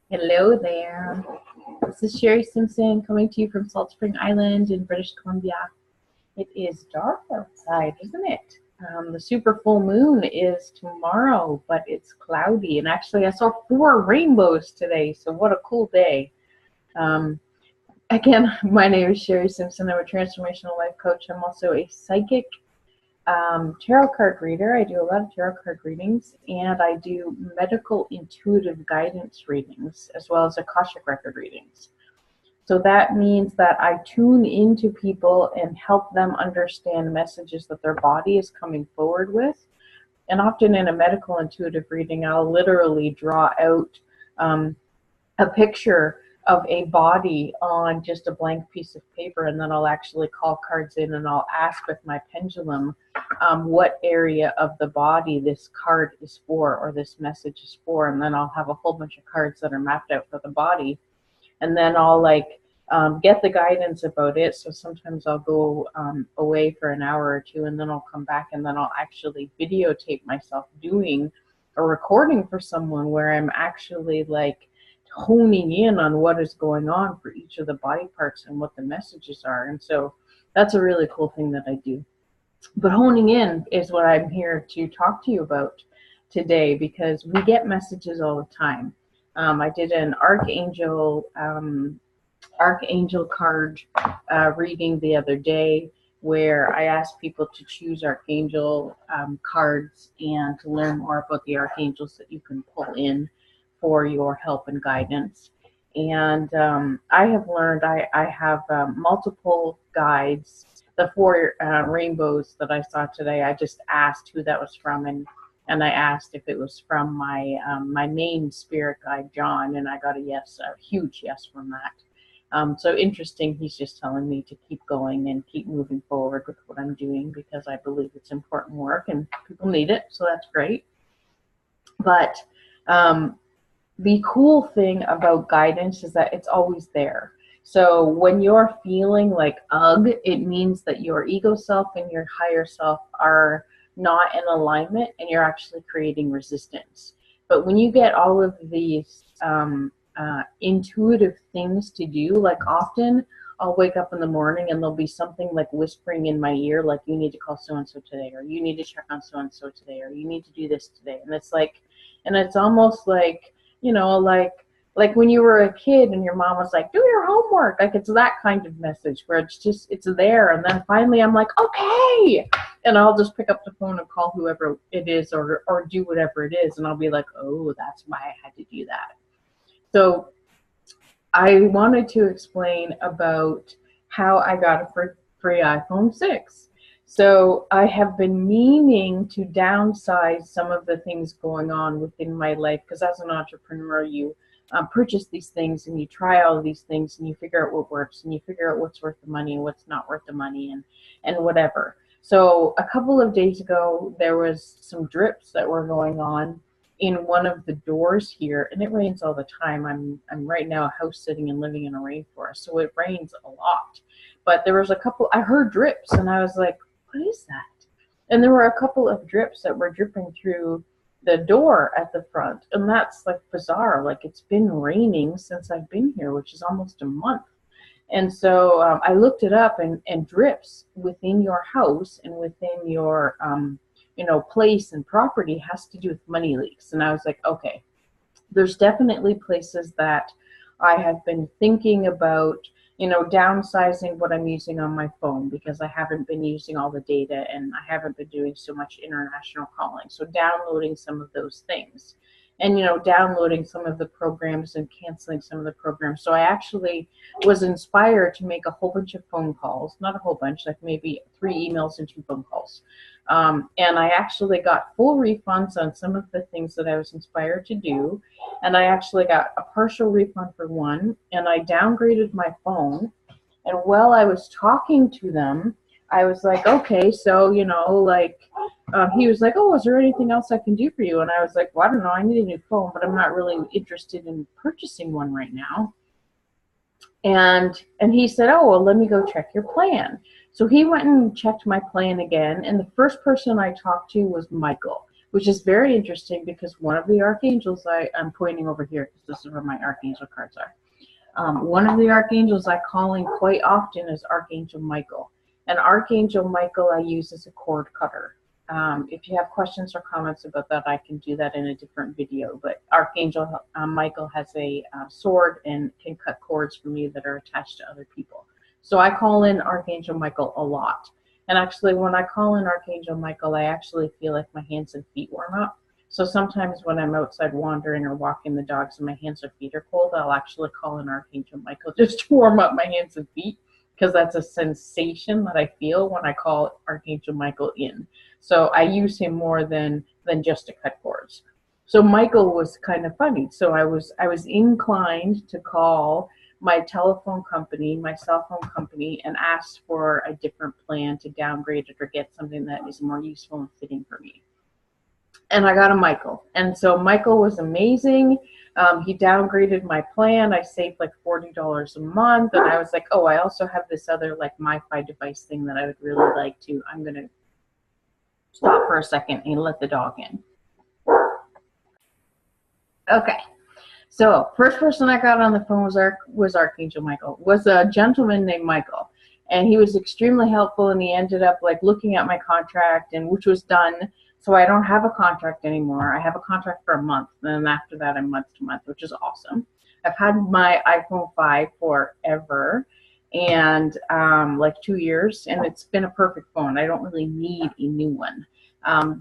Hello there. This is Sherri Simpson coming to you from Salt Spring Island in British Columbia. It is dark outside, isn't it? The super full moon is tomorrow, but it's cloudy. And actually, I saw 4 rainbows today, so what a cool day. Um, Again, my name is Sherri Simpson. I'm a transformational life coach. I'm also a psychic tarot card reader. I do a lot of tarot card readings, and I do medical intuitive guidance readings as well as Akashic record readings. So that means that I tune into people and help them understand messages that their body is coming forward with. And often in a medical intuitive reading, I'll literally draw out a picture of a body on just a blank piece of paper, and then I'll actually call cards in and I'll ask with my pendulum what area of the body this card is for or this message is for, and then I'll have a whole bunch of cards that are mapped out for the body, and then I'll get the guidance about it. So sometimes I'll go away for an hour or two, and then I'll come back, and then I'll actually videotape myself doing a recording for someone where I'm actually honing in on what is going on for each of the body parts and what the messages are. And so that's a really cool thing that I do. But honing in is what I'm here to talk to you about today, because we get messages all the time. I did an Archangel card reading the other day, where I asked people to choose Archangel cards and to learn more about the Archangels that you can pull in for your help and guidance. And I have learned, I have multiple guides. The 4 rainbows that I saw today, I just asked who that was from, and I asked if it was from my main spirit guide, John, and I got a yes, a huge yes from that. So interesting, he's just telling me to keep going and keep moving forward with what I'm doing, because I believe it's important work and people need it, so that's great. But the cool thing about guidance is that it's always there. So when you're feeling like ugh, it means that your ego self and your higher self are not in alignment, and you're actually creating resistance. But when you get all of these intuitive things to do, like often I'll wake up in the morning and there'll be something like whispering in my ear, like, you need to call so-and-so today, or you need to check on so-and-so today, or you need to do this today. And it's almost like, like when you were a kid and your mom was like, do your homework. Like, it's that kind of message where it's there. And then finally I'm like, okay. And I'll just pick up the phone and call whoever it is, or do whatever it is. And I'll be like, oh, that's why I had to do that. So I wanted to explain about how I got a free iPhone 6. So I have been meaning to downsize some of the things going on within my life, because as an entrepreneur, you purchase these things and you try all of these things and you figure out what works and you figure out what's worth the money and what's not worth the money and whatever. So a couple of days ago, there was some drips that were going on in one of the doors here, and it rains all the time. I'm right now house sitting and living in a rainforest, so it rains a lot. But there was I heard drips, and I was like, what is that? And there were a couple of drips that were dripping through the door at the front, and that's like bizarre. Like, it's been raining since I've been here, which is almost a month. And so I looked it up, and drips within your house and within your place and property has to do with money leaks. And I was like, okay, there's definitely places that I have been thinking about, downsizing what I'm using on my phone, because I haven't been using all the data and I haven't been doing so much international calling. So downloading some of those things, and downloading some of the programs and canceling some of the programs. So I actually was inspired to make a whole bunch of phone calls, not a whole bunch, like maybe 3 emails and 2 phone calls. And I actually got full refunds on some of the things that I was inspired to do. And I actually got a partial refund for one, and I downgraded my phone. And while I was talking to them, I was like, okay, so, he was like, oh, is there anything else I can do for you? And I was like, well, I don't know, I need a new phone, but I'm not really interested in purchasing one right now. And he said, oh, well, let me go check your plan. So he went and checked my plan again, and the first person I talked to was Michael, which is very interesting because one of the archangels I'm pointing over here because this is where my archangel cards are. One of the archangels I call in quite often is Archangel Michael. And Archangel Michael I use as a cord cutter. If you have questions or comments about that, I can do that in a different video. But Archangel Michael has a sword and can cut cords for me that are attached to other people. So I call in Archangel Michael a lot. And actually, when I call in Archangel Michael, I actually feel like my hands and feet warm up. So sometimes when I'm outside wandering or walking the dogs and my hands or feet are cold, I'll actually call in Archangel Michael just to warm up my hands and feet, because that's a sensation that I feel when I call Archangel Michael in. So I use him more than just to cut cords. So Michael was kind of funny. So I was inclined to call my telephone company, my cell phone company, and ask for a different plan to downgrade it or get something that is more useful and fitting for me. And I got a Michael. And so Michael was amazing. He downgraded my plan. I saved like $40 a month. And I was like, oh, I also have this other like MiFi device thing that I would really like to. I'm going to stop for a second and let the dog in. Okay. So first person I got on the phone was Archangel Michael, was a gentleman named Michael. And he was extremely helpful, and he ended up like looking at my contract, and which was done. So I don't have a contract anymore. I have a contract for a month, and then after that I'm month to month, which is awesome. I've had my iPhone 5 forever, and like 2 years, and it's been a perfect phone. I don't really need a new one.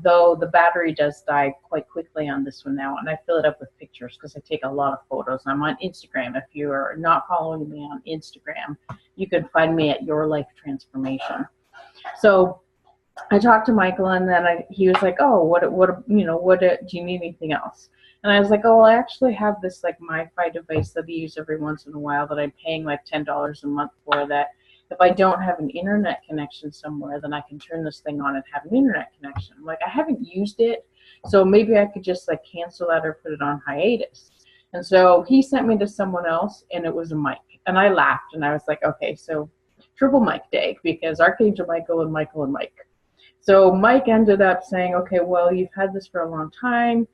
Though the battery does die quite quickly on this one now, and I fill it up with pictures because I take a lot of photos. I'm on Instagram. If you are not following me on Instagram, you can find me at Your Life Transformation. So I talked to Michael, and then he was like, "Oh, what do you need anything else?" And I was like, "Oh, well, I actually have this like MiFi device that I use every once in a while that I'm paying like $10 a month for. That if I don't have an internet connection somewhere, then I can turn this thing on and have an internet connection." I'm like, I haven't used it, so maybe I could just like cancel that or put it on hiatus. And so he sent me to someone else, and it was a Mike, and I laughed, and I was like, okay, so triple Mike day, because Archangel Michael and Michael and Mike. So Mike ended up saying, okay, well, you've had this for a long time.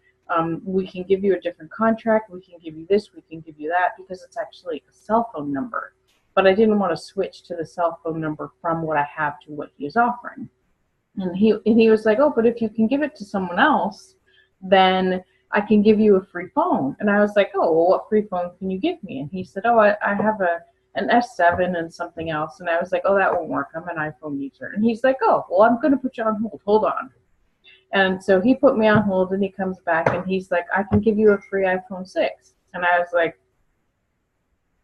We can give you a different contract. We can give you this. We can give you that, because it's actually a cell phone number. But I didn't want to switch to the cell phone number from what I have to what he is offering. And he was like, oh, but if you can give it to someone else, then I can give you a free phone. And I was like, oh, well, what free phone can you give me? And he said, oh, I have an S7 and something else. And I was like, oh, that won't work. I'm an iPhone user. And he's like, oh, well, I'm going to put you on hold. Hold on. And so he put me on hold, and he comes back, and he's like, I can give you a free iPhone 6. And I was like,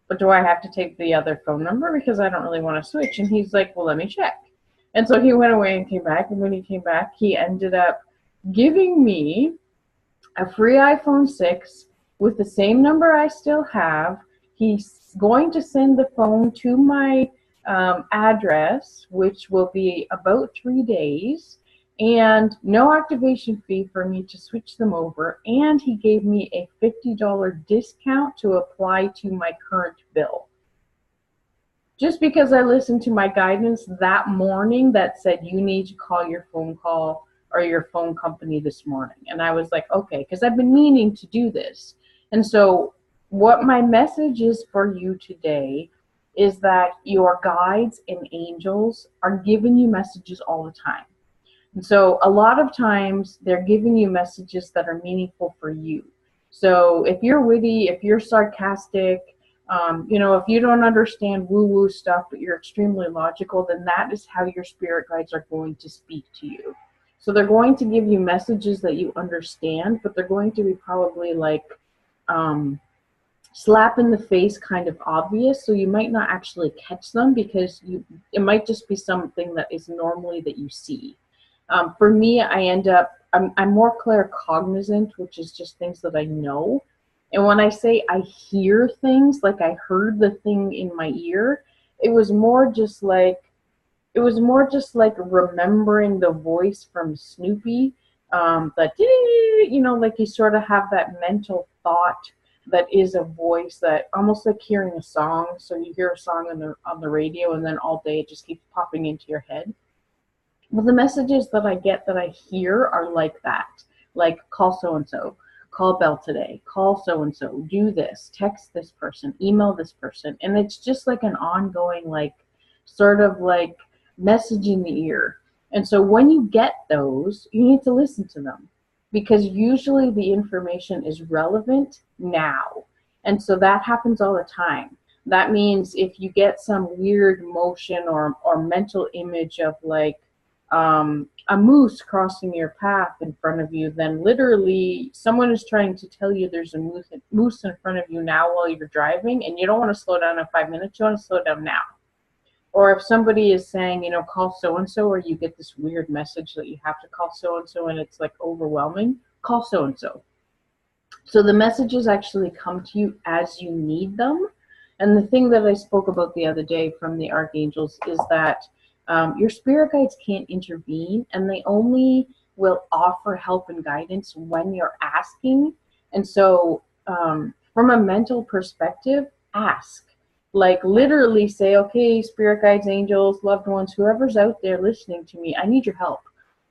but do I have to take the other phone number, because I don't really want to switch? And he's like, well, let me check. And so he went away and came back. And when he came back, he ended up giving me a free iPhone 6 with the same number I still have. He's going to send the phone to my address, which will be about 3 days, and no activation fee for me to switch them over. And he gave me a $50 discount to apply to my current bill. Just because I listened to my guidance that morning that said, you need to call your phone company this morning. And I was like, okay, because I've been meaning to do this. And so what my message is for you today is that your guides and angels are giving you messages all the time. And so a lot of times they're giving you messages that are meaningful for you. So if you're witty, if you're sarcastic, if you don't understand woo-woo stuff, but you're extremely logical, then that is how your spirit guides are going to speak to you. So they're going to give you messages that you understand, but they're going to be probably like slap in the face kind of obvious, so you might not actually catch them, because it might just be something that is normally that you see. For me, I'm more claircognizant, which is just things that I know. And when I say I hear things, like I heard the thing in my ear, it was more just like remembering the voice from Snoopy, like you sort of have that mental thought that is a voice, that almost like hearing a song. So you hear a song on the radio, and then all day it just keeps popping into your head. Well, the messages that I get, that I hear, are like that. like call so-and-so, call Bell today, call so-and-so, do this, text this person, email this person. And it's just like an ongoing, like, sort of like message in the ear. And so when you get those, you need to listen to them, because usually the information is relevant now. And so that happens all the time. That means if you get some weird motion or mental image of like a moose crossing your path in front of you, then literally someone is trying to tell you there's a moose in front of you now while you're driving, and you don't want to slow down in 5 minutes, you want to slow down now. Or if somebody is saying, you know, call so-and-so, or you get this weird message that you have to call so-and-so and it's like overwhelming, call so-and-so. So the messages actually come to you as you need them. And the thing that I spoke about the other day from the archangels is that your spirit guides can't intervene, and they only will offer help and guidance when you're asking. And so from a mental perspective, ask. Like literally say, okay, spirit guides, angels, loved ones, whoever's out there listening to me, I need your help.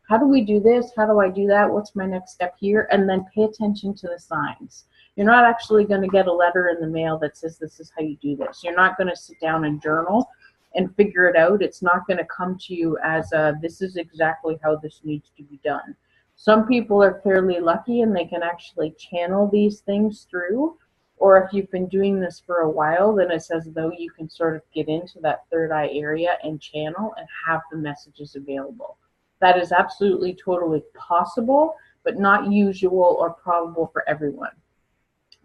How do we do this? How do I do that? What's my next step here? And then pay attention to the signs. You're not actually going to get a letter in the mail that says this is how you do this. You're not going to sit down and journal and figure it out. It's not going to come to you as this is exactly how this needs to be done. Some people are fairly lucky and they can actually channel these things through. Or if you've been doing this for a while, then it's as though you can sort of get into that third eye area and channel and have the messages available. That is absolutely totally possible, but not usual or probable for everyone.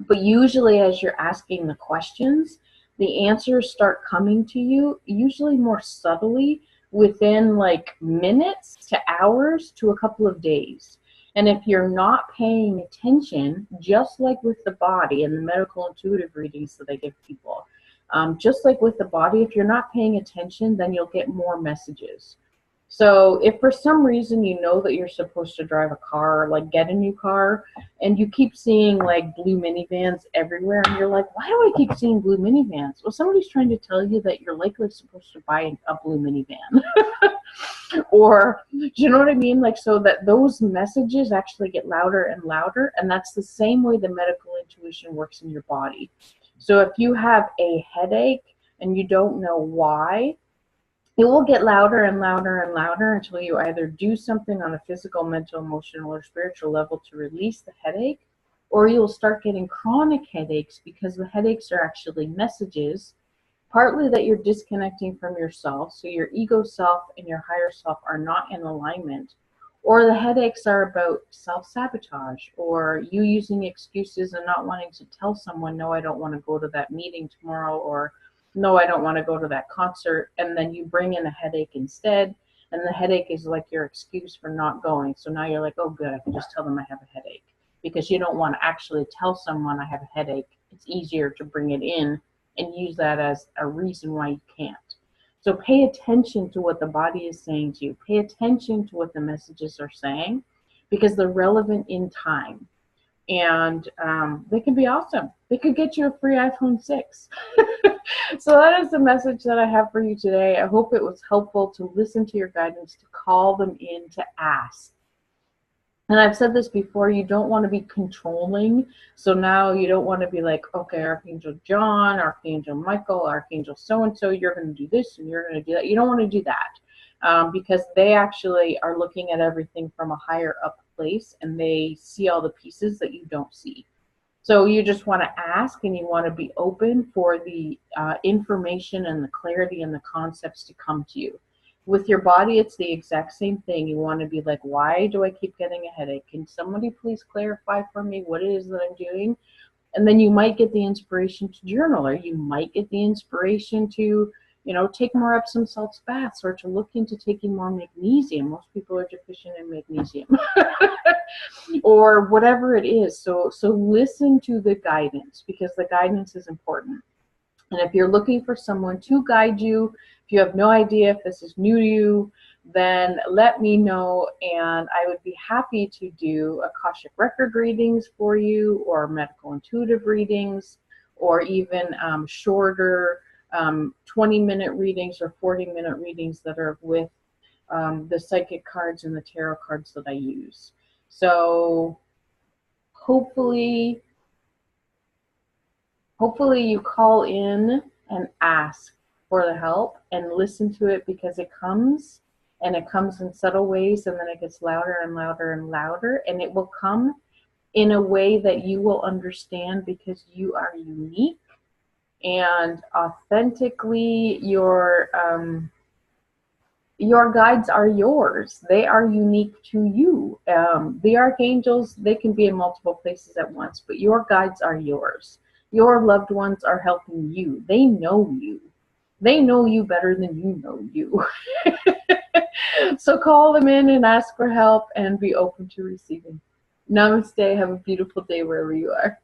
But usually as you're asking the questions, the answers start coming to you, usually more subtly, within like minutes to hours to a couple of days. And if you're not paying attention, just like with the body and the medical intuitive readings that I give people, just like with the body, if you're not paying attention, then you'll get more messages. So if for some reason you know that you're supposed to drive a car, like get a new car, and you keep seeing like blue minivans everywhere, and you're like, why do I keep seeing blue minivans? Well, somebody's trying to tell you that you're likely supposed to buy a blue minivan. Or, do you know what I mean? Like, so that those messages actually get louder and louder, and that's the same way the medical intuition works in your body. So if you have a headache and you don't know why, it will get louder and louder and louder until you either do something on a physical, mental, emotional, or spiritual level to release the headache, or you'll start getting chronic headaches because the headaches are actually messages, partly that you're disconnecting from yourself, so your ego self and your higher self are not in alignment, or the headaches are about self-sabotage, or you using excuses and not wanting to tell someone, no, I don't want to go to that meeting tomorrow, or no, I don't want to go to that concert, and then you bring in a headache instead, and the headache is like your excuse for not going. So now you're like, oh good, I can just tell them I have a headache, because you don't want to actually tell someone I have a headache. It's easier to bring it in and use that as a reason why you can't. So pay attention to what the body is saying to you. Pay attention to what the messages are saying, because they're relevant in time. And they can be awesome. They could get you a free iPhone 6. So that is the message that I have for you today. I hope it was helpful to listen to your guidance, to call them in, to ask. And I've said this before, you don't want to be controlling. So now you don't want to be like, okay, Archangel John, Archangel Michael, Archangel so-and-so, you're going to do this and you're going to do that. You don't want to do that, because they actually are looking at everything from a higher up place, and they see all the pieces that you don't see. So you just want to ask, and you want to be open for the information and the clarity and the concepts to come to you. With your body, it's the exact same thing. You want to be like, why do I keep getting a headache? Can somebody please clarify for me what it is that I'm doing? And then you might get the inspiration to journal, or you might get the inspiration to, you know, take more Epsom salts baths, or to look into taking more magnesium. Most people are deficient in magnesium. Or whatever it is. So listen to the guidance, because the guidance is important. And if you're looking for someone to guide you, if you have no idea if this is new to you, then let me know, and I would be happy to do Akashic record readings for you, or medical intuitive readings, or even shorter 20-minute readings or 40-minute readings that are with the psychic cards and the tarot cards that I use. So hopefully you call in and ask for the help and listen to it, because it comes, and it comes in subtle ways, and then it gets louder and louder and louder, and it will come in a way that you will understand, because you are unique and authentically your guides are yours. They are unique to you. The archangels, they can be in multiple places at once, but your guides are yours. Your loved ones are helping you. They know you. They know you better than you know you. So call them in and ask for help and be open to receiving. Namaste. Have a beautiful day wherever you are.